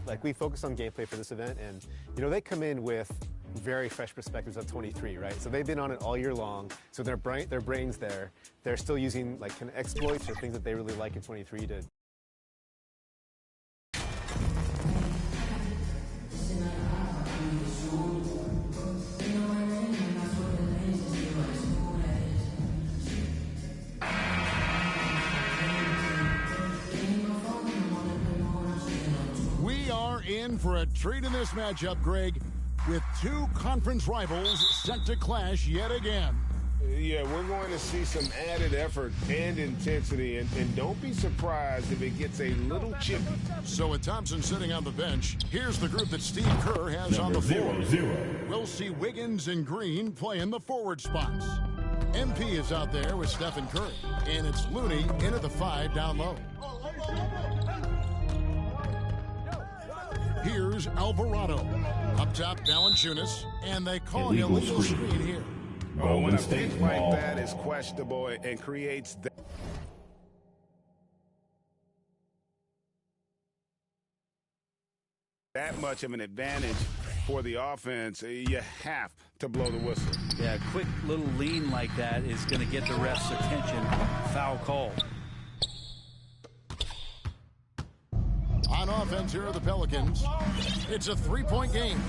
Like, we focus on gameplay for this event, and, you know, they come in with very fresh perspectives of 23, right? So they've been on it all year long, so their brains there, they're still using, like, kind of exploits or things that they really like in 23 to... We are in for a treat in this matchup, Greg, with two conference rivals set to clash yet again. Yeah, we're going to see some added effort and intensity, and don't be surprised if it gets a little chippy. So with Thompson sitting on the bench, here's the group that Steve Kerr has on the floor. We'll see Wiggins and Green play in the forward spots. MP is out there with Stephen Curry, and it's Looney in at the 5 down low. Here's Alvarado. Up top, Valanciunas, and they call an illegal screen here. When a pick like that is questionable and creates that much of an advantage for the offense, you have to blow the whistle. Yeah, a quick little lean like that is going to get the ref's attention. Foul call. On offense, here are the Pelicans. It's a three-point game.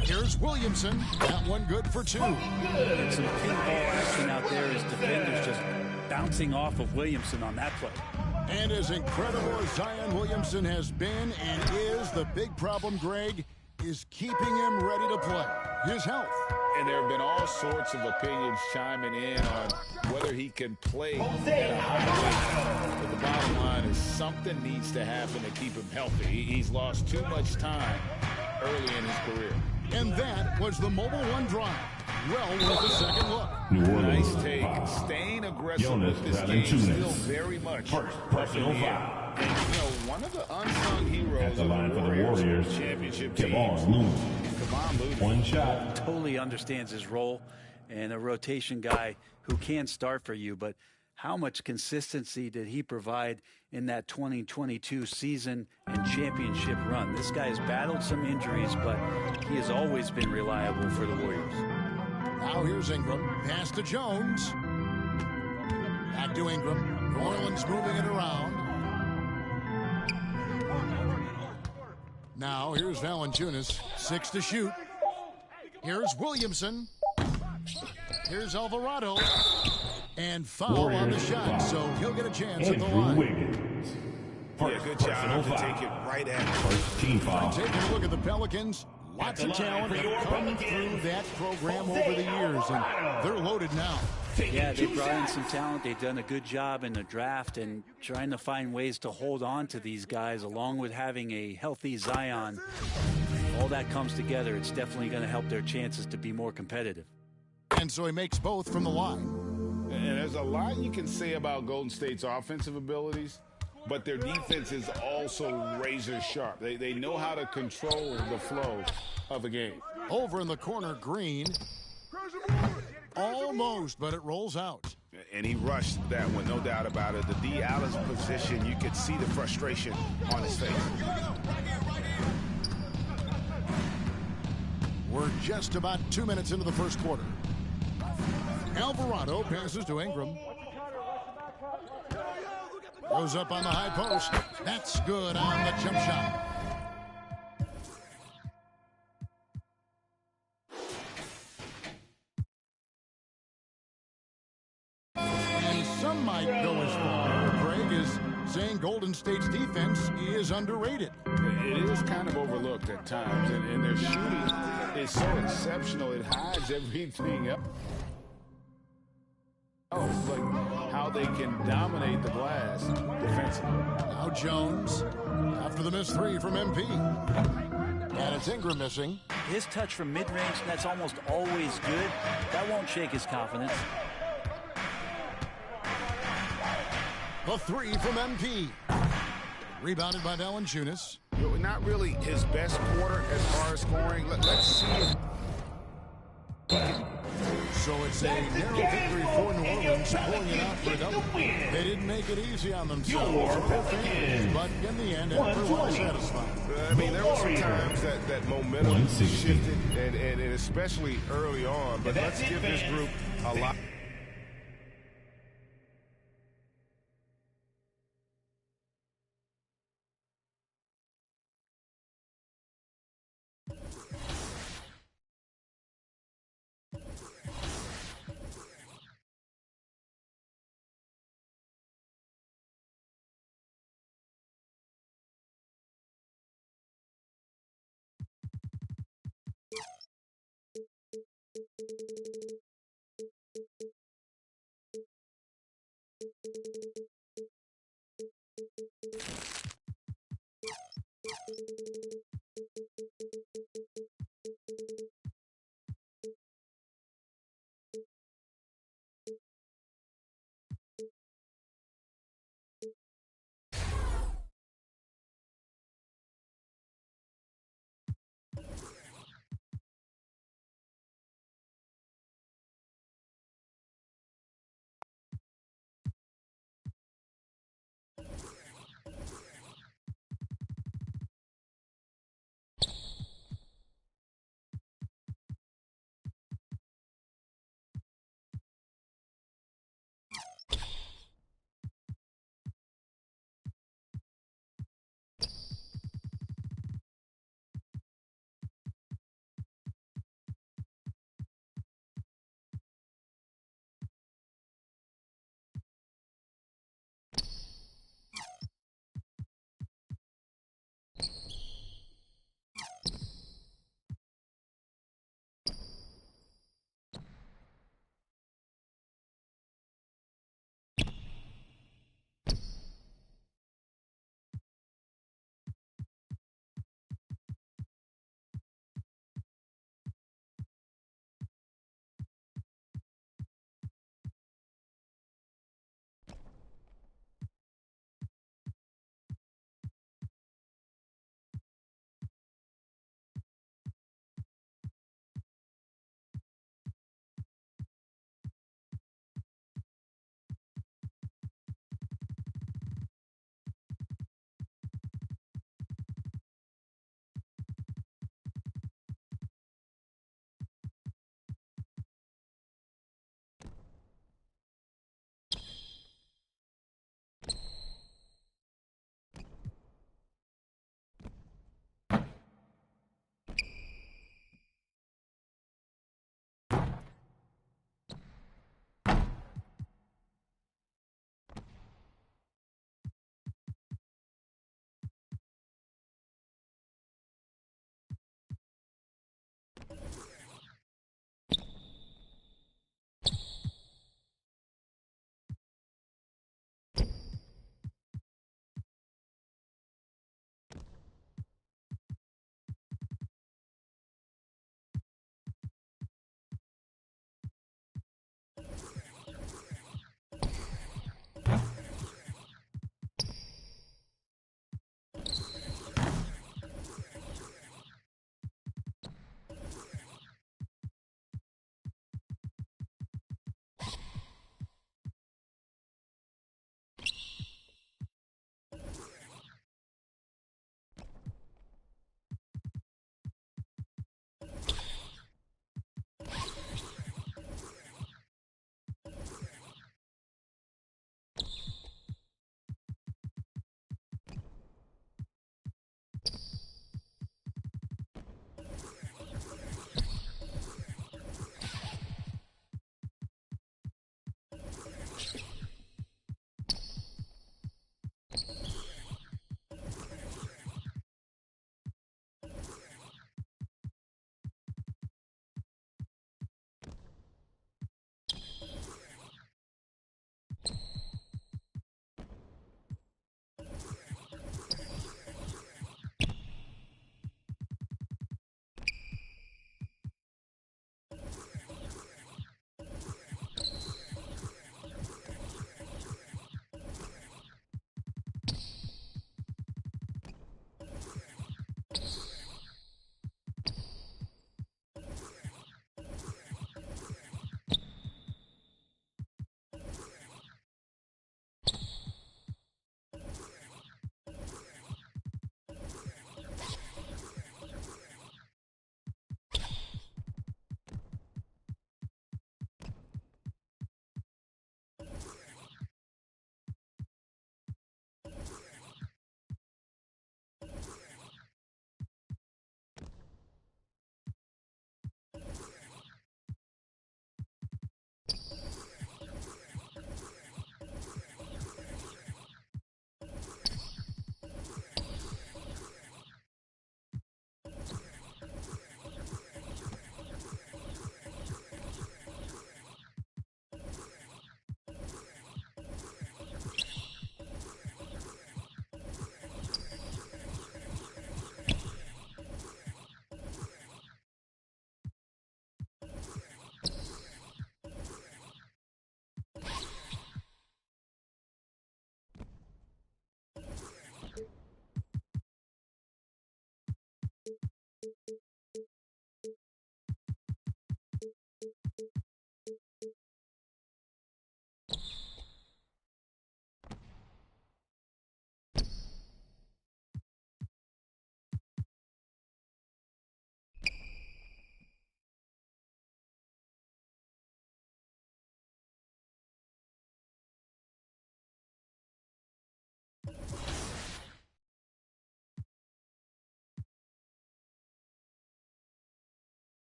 Here's Williamson. That one good for 2. And some pinball action out there as defenders just bouncing off of Williamson on that play. And as incredible as Zion Williamson has been and is, the big problem, Greg, is keeping him ready to play. His health. And there have been all sorts of opinions chiming in on whether he can play at a high rate. But the bottom line is something needs to happen to keep him healthy. He's lost too much time early in his career. And that was the Mobile One drive. Well worth a second look. Nice take. Staying aggressive with this game still very much personal foul. And, you know, one of the unsung heroes at the line for the Warriors championship Kevon Looney. One shot. Totally understands his role, and a rotation guy who can start for you, but how much consistency did he provide in that 2022 season and championship run? This guy has battled some injuries, but he has always been reliable for the Warriors. Now here's Ingram. Pass to Jones. Back to Ingram. New Orleans moving it around. Now here's Valanciunas. 6 to shoot. Here's Williamson. Here's Alvarado. And foul Warriors on the shot, so he'll get a chance at the line. Wiggins. Good job to take it right at him. First team foul. Taking a look at the Pelicans, lots of talent have come through that program over the years, and they're loaded now. Yeah, they brought in some talent. They've done a good job in the draft and trying to find ways to hold on to these guys, along with having a healthy Zion. All that comes together. It's definitely going to help their chances to be more competitive. And so he makes both from the line. And there's a lot you can say about Golden State's offensive abilities, but their defense is also razor sharp. They know how to control the flow of a game. Over in the corner, Green. Almost, but it rolls out. And he rushed that one, no doubt about it. The D. Allen's position, you could see the frustration on his face. We're just about 2 minutes into the first quarter. Alvarado passes to Ingram. Goes up on the high post. That's good on the jump shot. And some might go as far, Craig, is saying Golden State's defense is underrated. It is kind of overlooked at times, and their shooting is so exceptional, it hides everything else. Like how they can dominate the glass defensively. Now Jones, after the missed 3 from MP. And it's Ingram missing. His touch from mid-range, that's almost always good. That won't shake his confidence. The 3 from MP. Rebounded by Valanciunas. Not really his best quarter as far as scoring. Let's see it. So it's a narrow victory for New Orleans, pulling it out for a double. They didn't make it easy on themselves or their fans, but in the end, everyone was satisfied. I mean, there were some times that momentum shifted, and especially early on, but let's give this group a lot.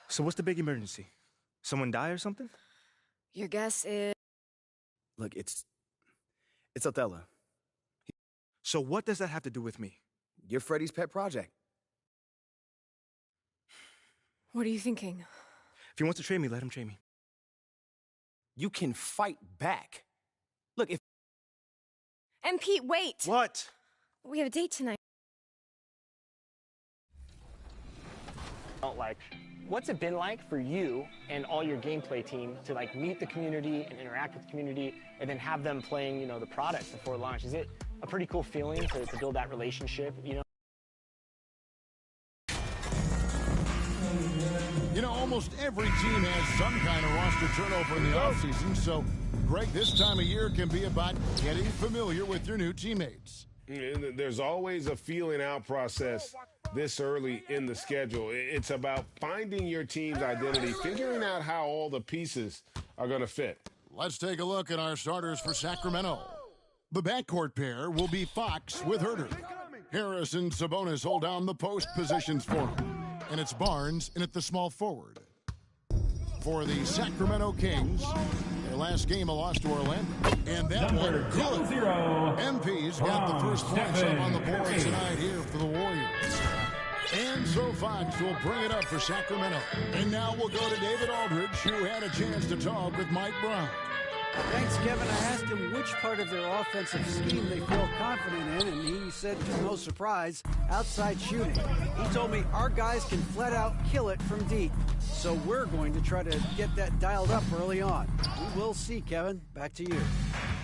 So what's the big emergency? Someone die or something? Your guess is... Look, it's Othello. So what does that have to do with me? You're Freddie's pet project. What are you thinking? If he wants to trade me, let him trade me. You can fight back. Look, if... And Pete, wait! What? We have a date tonight. Like, what's it been like for you and all your gameplay team to like meet the community and interact with the community and then have them playing, you know, the product before launch? Is it a pretty cool feeling to build that relationship, you know? You know, almost every team has some kind of roster turnover in the offseason, so, Greg, this time of year can be about getting familiar with your new teammates. There's always a feeling out process this early in the schedule. It's about finding your team's identity, figuring out how all the pieces are going to fit. Let's take a look at our starters for Sacramento. The backcourt pair will be Fox with Herter. Harris and Sabonis hold down the post positions for him. And it's Barnes in at the small forward. For the Sacramento Kings, their last game a loss to Orlando. And that one good. MP's got the first points up on the board tonight here for the Warriors. And so Fox will bring it up for Sacramento. And now we'll go to David Aldridge, who had a chance to talk with Mike Brown. Thanks, Kevin. I asked him which part of their offensive scheme they feel confident in, and he said, to no surprise, outside shooting. He told me our guys can flat out kill it from deep. So we're going to try to get that dialed up early on. We will see, Kevin. Back to you.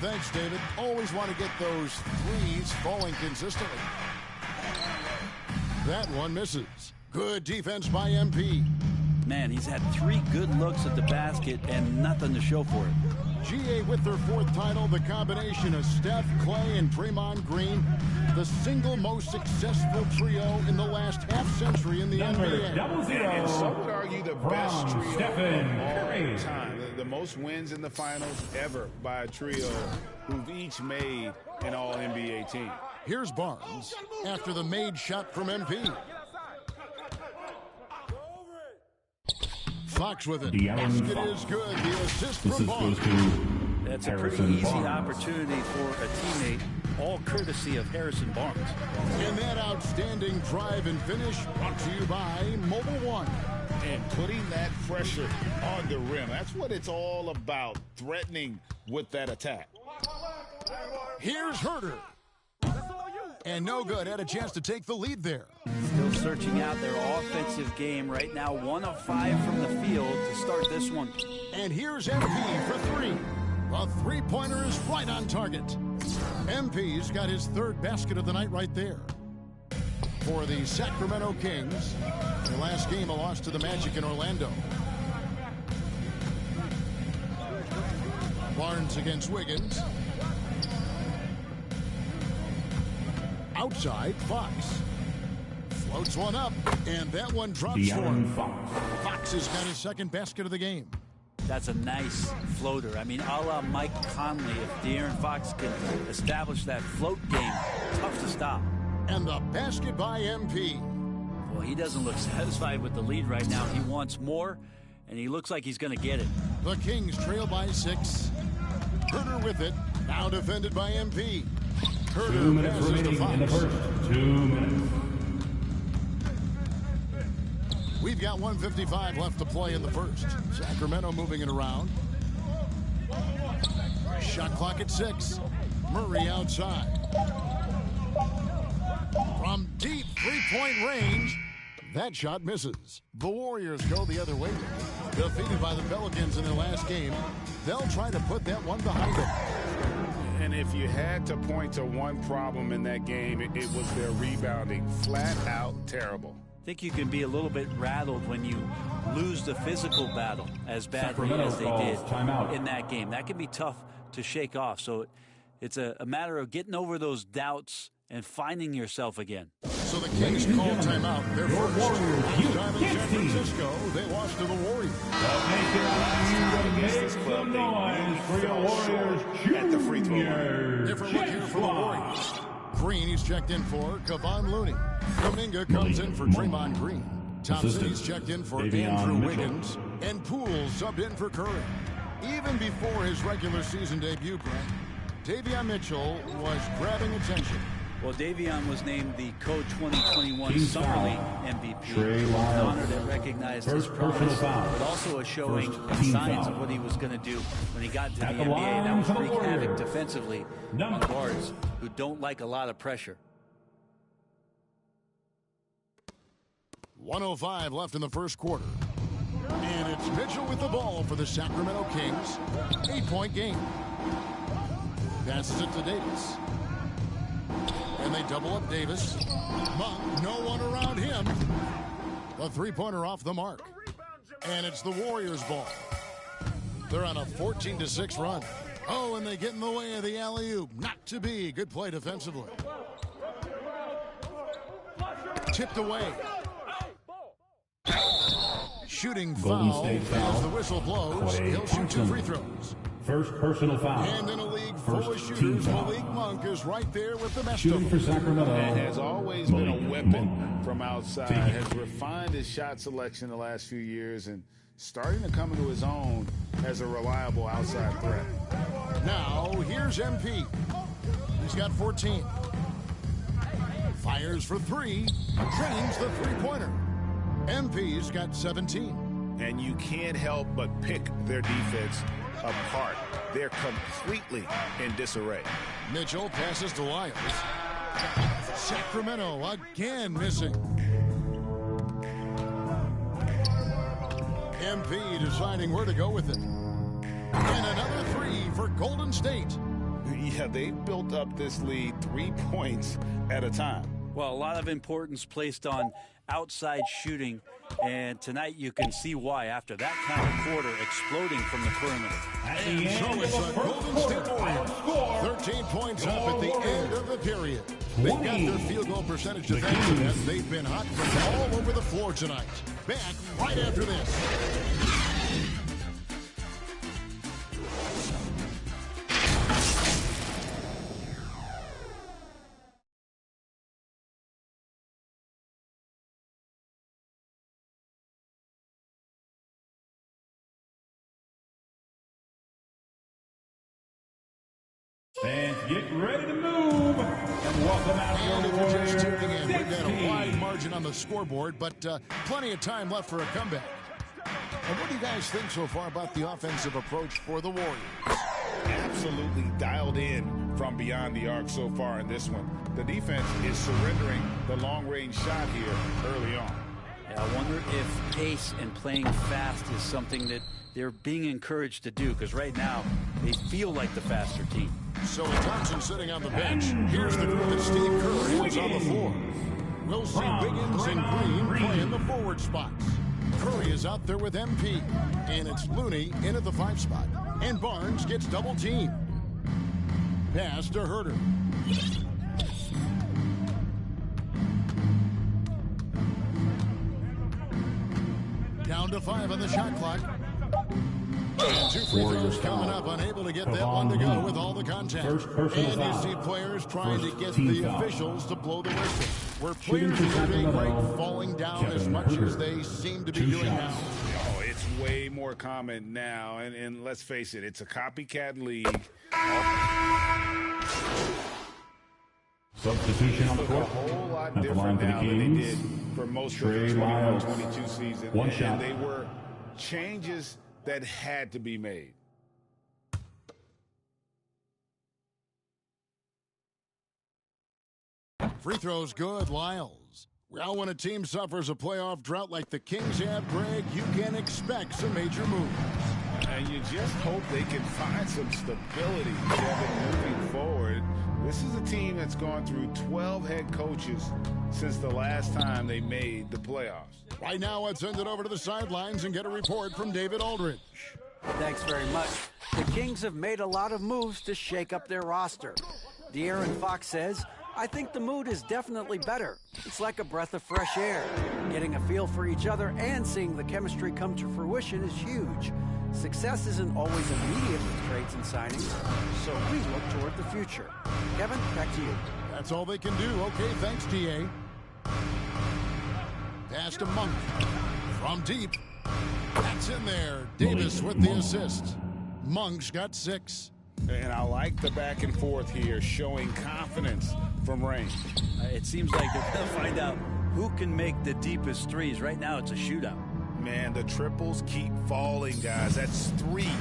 Thanks, David. Always want to get those threes falling consistently. That one misses. Good defense by MP. Man, he's had 3 good looks at the basket and nothing to show for it. GA with their 4th title, the combination of Steph, Clay, and Draymond Green, the single most successful trio in the last half-century in the NBA. And some would argue the best trio of all time. The most wins in the finals ever by a trio who've each made an All-NBA team. Here's Barnes after the made shot from MP. Fox with it. Basket is good. The assist from Barnes. That's a pretty easy opportunity for a teammate, all courtesy of Harrison Barnes. And that outstanding drive and finish brought to you by Mobile One. And putting that pressure on the rim. That's what it's all about, threatening with that attack. Here's Herter. And no good. Had a chance to take the lead there. Still searching out their offensive game right now. 1 of 5 from the field to start this one. And here's MP for 3. The three-pointer is right on target. MP's got his 3rd basket of the night right there. For the Sacramento Kings, their last game a loss to the Magic in Orlando. Barnes against Wiggins. Outside, Fox. Floats one up, and that one drops for him. Fox has got his 2nd basket of the game. That's a nice floater. I mean, a la Mike Conley. If De'Aaron Fox can establish that float game, tough to stop. And the basket by MP. Well, he doesn't look satisfied with the lead right now. He wants more, and he looks like he's going to get it. The Kings trail by 6. Herter with it. Now defended by MP. Herter 2 minutes passes to remaining in the Fox. first. 2 minutes. We've got 1:55 left to play in the first. Sacramento moving it around. Shot clock at 6. Murray outside. From deep 3-point range, that shot misses. The Warriors go the other way. Defeated by the Pelicans in their last game, they'll try to put that one behind them. And if you had to point to one problem in that game, it was their rebounding. Flat out terrible. I think you can be a little bit rattled when you lose the physical battle as badly as they did in that game. That can be tough to shake off. So it's a matter of getting over those doubts and finding yourself again. So the Kings call timeout. Their first time in San Francisco, they lost to the Warriors. At the free throw line. Different look here for the Warriors. Green, he's checked in for Kevon Looney. Kuminga comes in for Draymond Green. Thompson's checked in for Andrew Wiggins, and Poole subbed in for Curry. Even before his regular season debut, Brett, Davion Mitchell was grabbing attention. Well, Davion was named the Co-2021 Summer League MVP, an honor that recognized his promise, but also a showing and signs of what he was going to do when he got into the NBA. That was wreak havoc defensively on guards who don't like a lot of pressure. 1:05 left in the first quarter. And it's Mitchell with the ball for the Sacramento Kings. 8-point game. Passes it to Davis. And they double up Davis. Monk, no one around him. The three-pointer off the mark. And it's the Warriors' ball. They're on a 14-6 run. Oh, and they get in the way of the alley-oop. Not to be. Good play defensively. Tipped away. Shooting foul as the whistle blows. He'll shoot 2 free throws. First personal foul. And in a league full of shooters, Malik Monk is right there with the best Shooting of for them. Sacramento. And has always been a weapon from outside. Has refined his shot selection the last few years and starting to come into his own as a reliable outside threat. Now, here's MP. He's got 14. Fires for 3. Drains the three-pointer. MP's got 17. And you can't help but pick their defense apart. They're completely in disarray. Mitchell passes to Lyles. Sacramento again missing. MP deciding where to go with it. And another 3 for Golden State. Yeah, they built up this lead 3 points at a time. Well, a lot of importance placed on outside shooting, and tonight you can see why after that kind of quarter exploding from the perimeter. And so it's a Golden State Warriors. 13 points up at the end of the period. They've got their field goal percentage to thank to them. They've been hot from all over the floor tonight. Back right after this. Fans, get ready to move. And welcome out And your if you're just Warriors. tuning in, we've got a wide margin on the scoreboard, but plenty of time left for a comeback. And what do you guys think so far about the offensive approach for the Warriors? Absolutely dialed in from beyond the arc so far in this one. The defense is surrendering the long-range shot here early on. Yeah, I wonder if pace and playing fast is something that they're being encouraged to do, because right now they feel like the faster team. So with Thompson sitting on the bench, here's the group that Steve Kerr has on the floor. We'll see Wiggins and Green play in the forward spots. Curry is out there with MP, and it's Looney in at the 5 spot. And Barnes gets double teamed. Pass to Herter. Down to 5 on the shot clock. And 2 free throws coming up, unable to get that one to go with all the contact. And you see players trying to get the officials to blow the whistle. Where players are being great, falling down as much as they seem to be doing now. Oh, it's way more common now, and let's face it, it's a copycat league. Substitution on the court. A whole lot At the different line for the now than they did Kings. for most Trey of the Lyles. 21-22 season. One and shot. they were changes that had to be made. Free throws good, Lyles. Well, when a team suffers a playoff drought like the Kings have, Greg, you can expect some major moves. And you just hope they can find some stability, Kevin, moving forward. This is a team that's gone through 12 head coaches since the last time they made the playoffs. Right now, let's send it over to the sidelines and get a report from David Aldridge. Thanks very much. The Kings have made a lot of moves to shake up their roster. De'Aaron Fox says, I think the mood is definitely better. It's like a breath of fresh air. Getting a feel for each other and seeing the chemistry come to fruition is huge. Success isn't always immediate with trades and signings, so we look toward the future. Kevin, back to you. That's all they can do. Okay, thanks, TA. Pass to Monk. From deep. That's in there. Davis with the assist. Monk's got 6. And I like the back and forth here, showing confidence from range. It seems like they're going to find out who can make the deepest threes. Right now, it's a shootout. Man, the triples keep falling, guys. That's 3 in a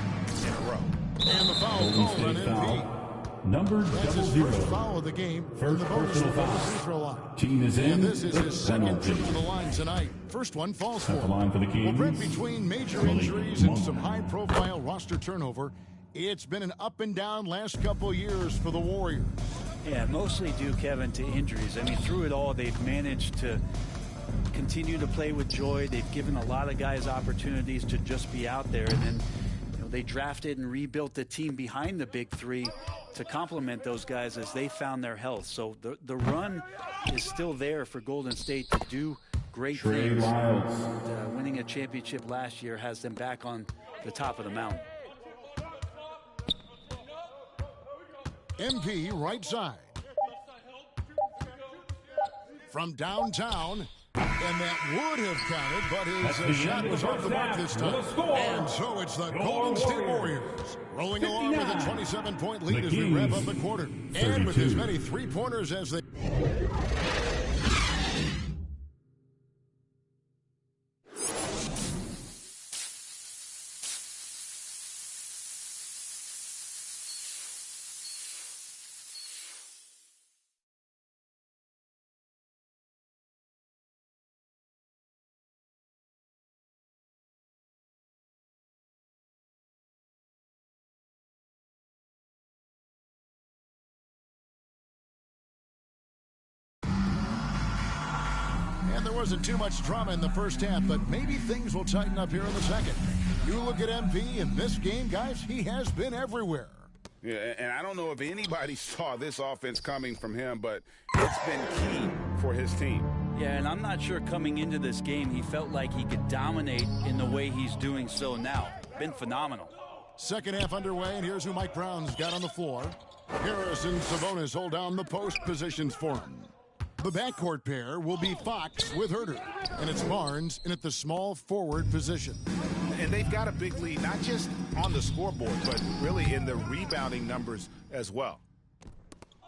row. And the foul called on MP. Number That's his 00. first foul of the game. First the bonus personal from the foul. free throw line. Team is in. And this is his second Penalty. trip to the line tonight. First one falls for At the him. line for the Kings. Well, Brent, between major Malik injuries and Monk. some high-profile roster turnover, it's been an up and down last couple years for the Warriors. Yeah, mostly due, Kevin, to injuries. I mean, through it all, they've managed to continue to play with joy. They've given a lot of guys opportunities to just be out there. And then they drafted and rebuilt the team behind the big three to complement those guys as they found their health. So the run is still there for Golden State to do great things. And, winning a championship last year has them back on the top of the mountain. MP right side. From downtown. And that would have counted, but his shot was off the mark this time. And so it's the Golden State Warriors rolling along with a 27-point lead as we wrap up the quarter. And with as many three-pointers as they... And there wasn't too much drama in the first half, but maybe things will tighten up here in the second. You look at MP in this game, guys, he has been everywhere. Yeah, and I don't know if anybody saw this offense coming from him, but it's been key for his team. Yeah, and I'm not sure coming into this game he felt like he could dominate in the way he's doing so now. Been phenomenal. Second half underway, and here's who Mike Brown's got on the floor. Harris and Sabonis hold down the post positions for him. The backcourt pair will be Fox with Herter, and it's Barnes in at the small forward position. And they've got a big lead, not just on the scoreboard, but really in the rebounding numbers as well.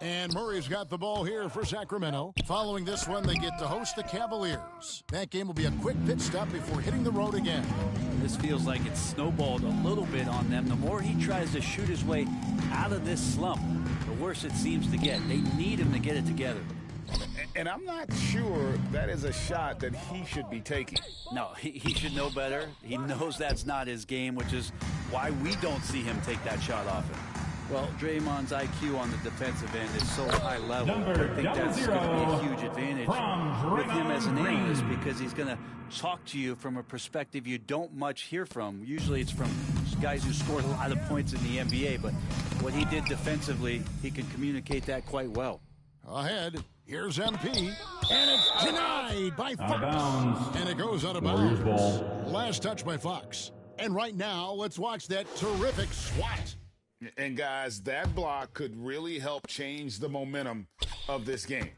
And Murray's got the ball here for Sacramento. Following this one, they get to host the Cavaliers. That game will be a quick pit stop before hitting the road again. This feels like it's snowballed a little bit on them. The more he tries to shoot his way out of this slump, the worse it seems to get. They need him to get it together. And I'm not sure that is a shot that he should be taking. No, he should know better. He knows that's not his game, which is why we don't see him take that shot often. Well, Draymond's IQ on the defensive end is so high level. I think that's going to be a huge advantage with him as an analyst because he's going to talk to you from a perspective you don't much hear from. Usually it's from guys who scored a lot of points in the NBA, but what he did defensively, he can communicate that quite well. Ahead, here's MP, and it's denied by Fox. And it goes out of bounds. Last touch by Fox. And right now, let's watch that terrific swat. And guys, that block could really help change the momentum of this game.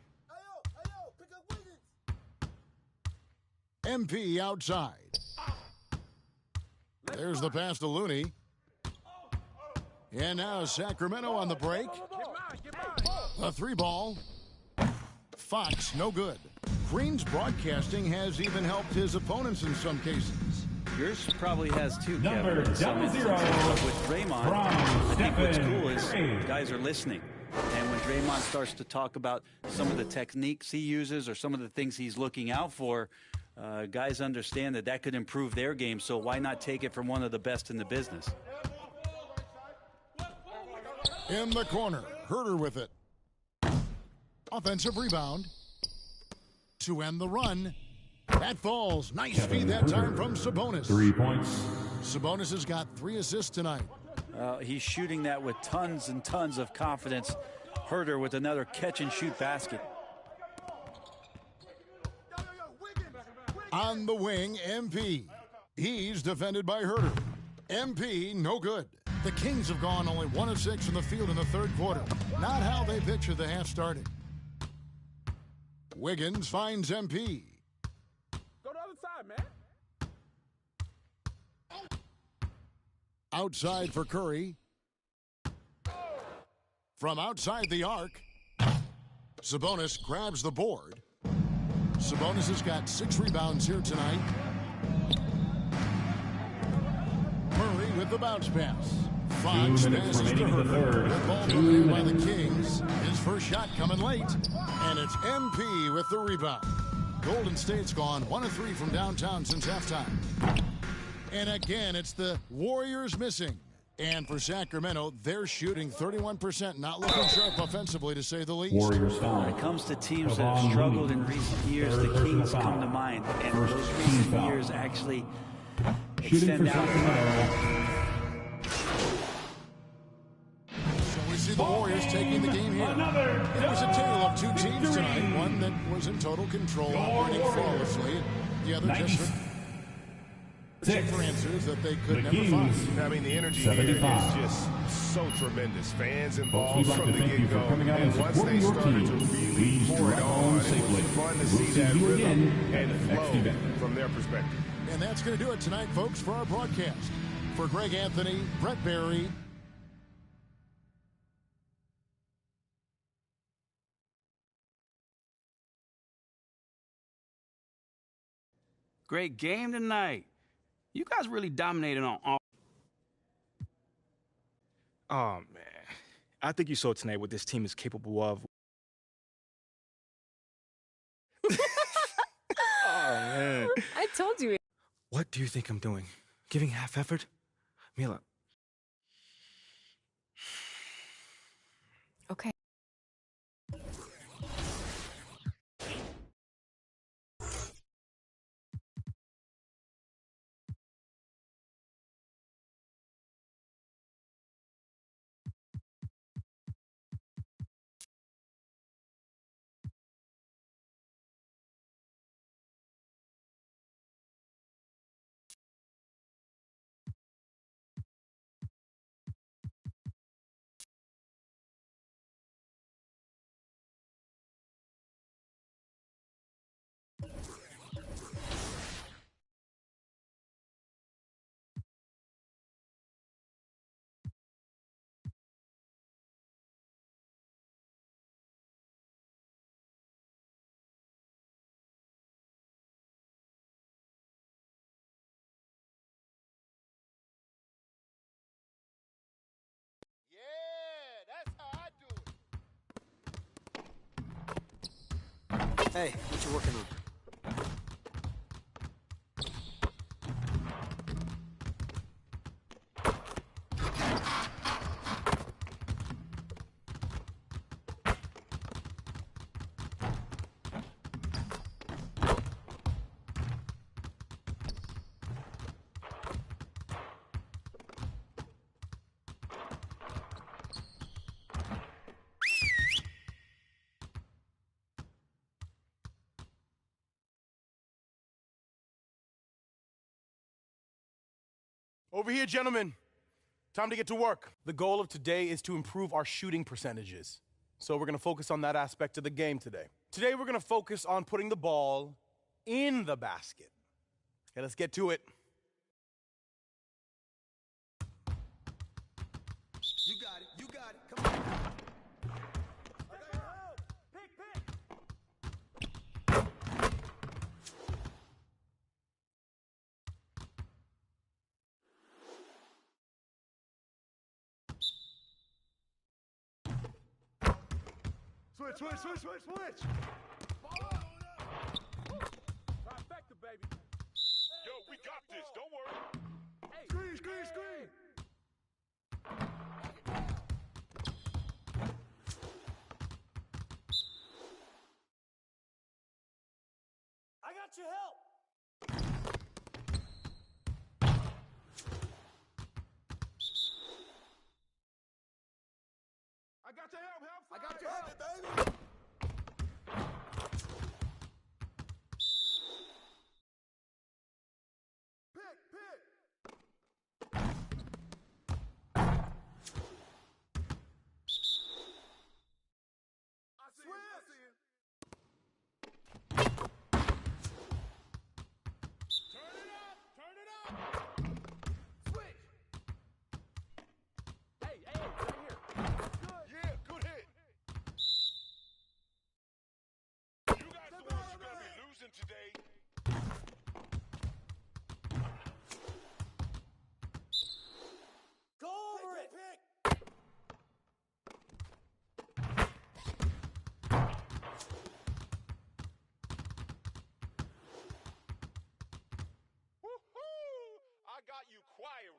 MP outside. There's the pass to Looney. And now Sacramento on the break. A three ball. Fox, no good. Green's broadcasting has even helped his opponents in some cases. Yours probably has too, Kevin. Number 00. With Draymond, I think what's cool is guys are listening. And when Draymond starts to talk about some of the techniques he uses or some of the things he's looking out for, guys understand that could improve their game, so why not take it from one of the best in the business? In the corner, Herter with it. Offensive rebound to end the run. That falls. Nice feed that time from Sabonis. 3 points. Sabonis has got 3 assists tonight. He's shooting that with tons and tons of confidence. Herter with another catch-and-shoot basket. On the wing, MP. He's defended by Herter. MP, no good. The Kings have gone only 1 of 6 in the field in the third quarter. Not how they pictured the half starting. Wiggins finds MP. outside for Curry. From outside the arc, Sabonis grabs the board. Sabonis has got 6 rebounds here tonight. Murray with the bounce pass. Fox passes to Herter. The ball coming in by the Kings. His first shot coming late. And it's MP with the rebound. Golden State's gone 1 of 3 from downtown since halftime. And again, it's the Warriors missing. And for Sacramento, they're shooting 31%, not looking sharp offensively, to say the least. Warriors foul. When it comes to teams that have struggled in recent years, the Kings come to mind. And those recent years actually extend out. We see the Warriors taking the game here. It was a tale of 2 teams tonight. One that was in total control, operating flawlessly. The other just searching for answers that they could never find. I mean, the energy here is just so tremendous. Fans involved from the get-go. And once they started to really pour it on, it was fun to see that rhythm and flow from their perspective. And that's going to do it tonight, folks, for our broadcast. For Greg Anthony, Brett Barry, Great game tonight. You guys really dominated on all. Oh, man. I think you saw tonight what this team is capable of. Oh, man. I told you. What do you think I'm doing? Giving half effort? Mila. Okay. Hey, what you working on? Over here, gentlemen. Time to get to work. The goal of today is to improve our shooting percentages. So we're going to focus on that aspect of the game today. Today, we're going to focus on putting the ball in the basket. Okay, let's get to it. You got it. You got it. Come on. Switch. Trifecta, baby. Yo, we got this. Don't worry. Screen. I got your help. I got your help, baby.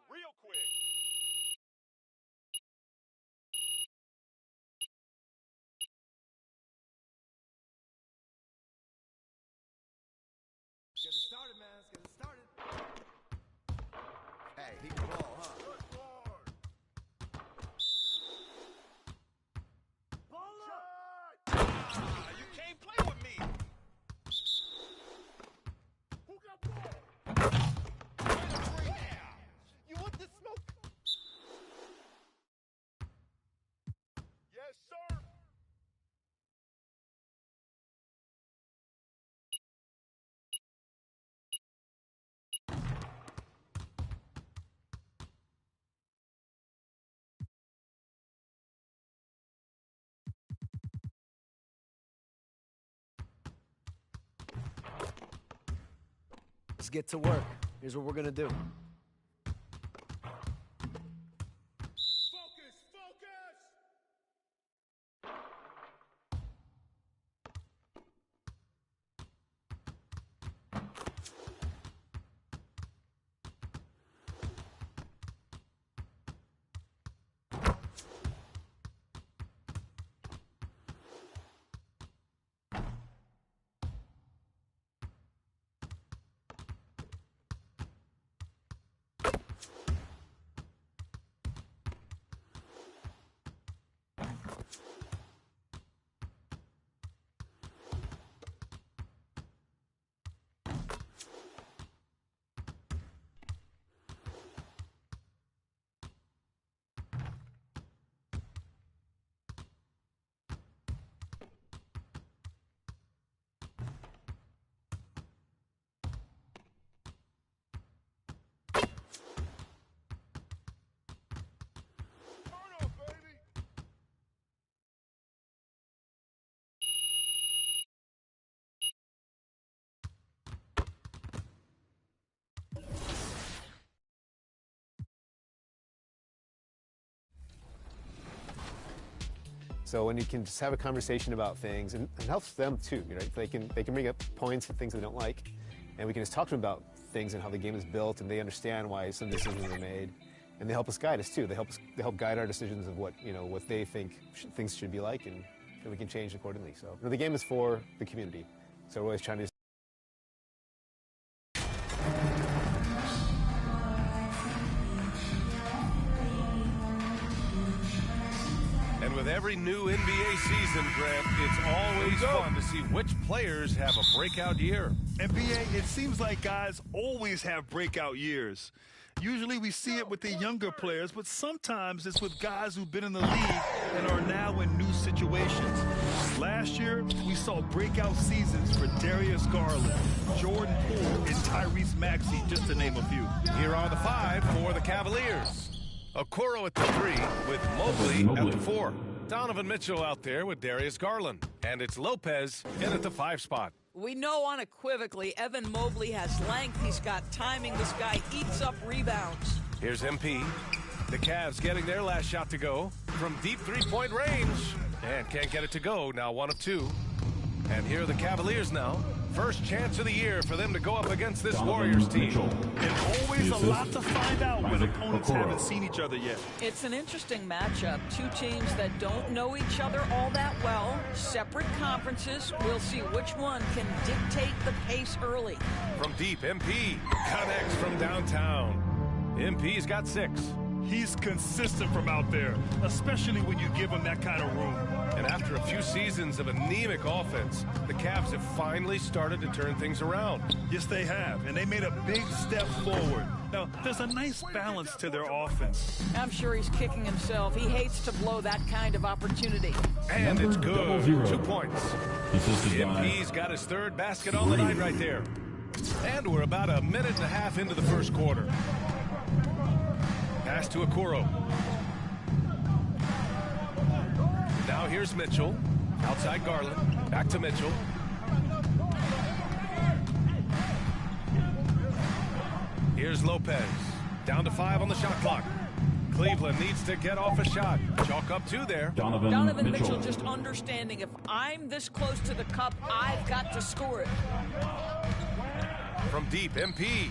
real quick. Get it started, man. Let's get it started. Hey, he can ball, huh? Ball up! You can't play with me. Who got ball? You want the smoke? Yes, sir. Let's get to work. Here's what we're gonna do. Focus, focus. So when you can just have a conversation about things, and it helps them too, right? They can bring up points and things they don't like, and we can just talk to them about things and how the game is built, and they understand why some decisions are made, and they help us guide us too. They help guide our decisions of what they think things should be like, and we can change accordingly. So the game is for the community, so we're always trying to. With every new NBA season, Grant, it's always fun to see which players have a breakout year. NBA, it seems like guys always have breakout years. Usually we see it with the younger players, but sometimes it's with guys who've been in the league and are now in new situations. Last year, we saw breakout seasons for Darius Garland, Jordan Poole, and Tyrese Maxey, just to name a few. Here are the 5 for the Cavaliers. Okoro at the 3 with Mobley at the 4. Donovan Mitchell out there with Darius Garland. And it's Lopez in at the 5 spot. We know unequivocally Evan Mobley has length. He's got timing. This guy eats up rebounds. Here's MP. The Cavs getting their last shot to go from deep three-point range. And can't get it to go. Now 1 of 2. And here are the Cavaliers now. First chance of the year for them to go up against this Warriors team. And always a lot to find out when opponents haven't seen each other yet. It's an interesting matchup. Two teams that don't know each other all that well. Separate conferences. We'll see which one can dictate the pace early. From deep, MP connects from downtown. MP's got 6. He's consistent from out there, especially when you give him that kind of room. And after a few seasons of anemic offense, the Cavs have finally started to turn things around. Yes, they have, and they made a big step forward. Now, there's a nice balance to their offense. I'm sure he's kicking himself. He hates to blow that kind of opportunity. And it's good. 2 points. MP's got his 3rd basket on the night right there. And we're about a minute and a half into the first quarter. Pass to Okoro. Now here's Mitchell. Outside Garland. Back to Mitchell. Here's Lopez. Down to 5 on the shot clock. Cleveland needs to get off a shot. Chalk up 2 there. Donovan Mitchell just understanding if I'm this close to the cup, I've got to score it. From deep, MP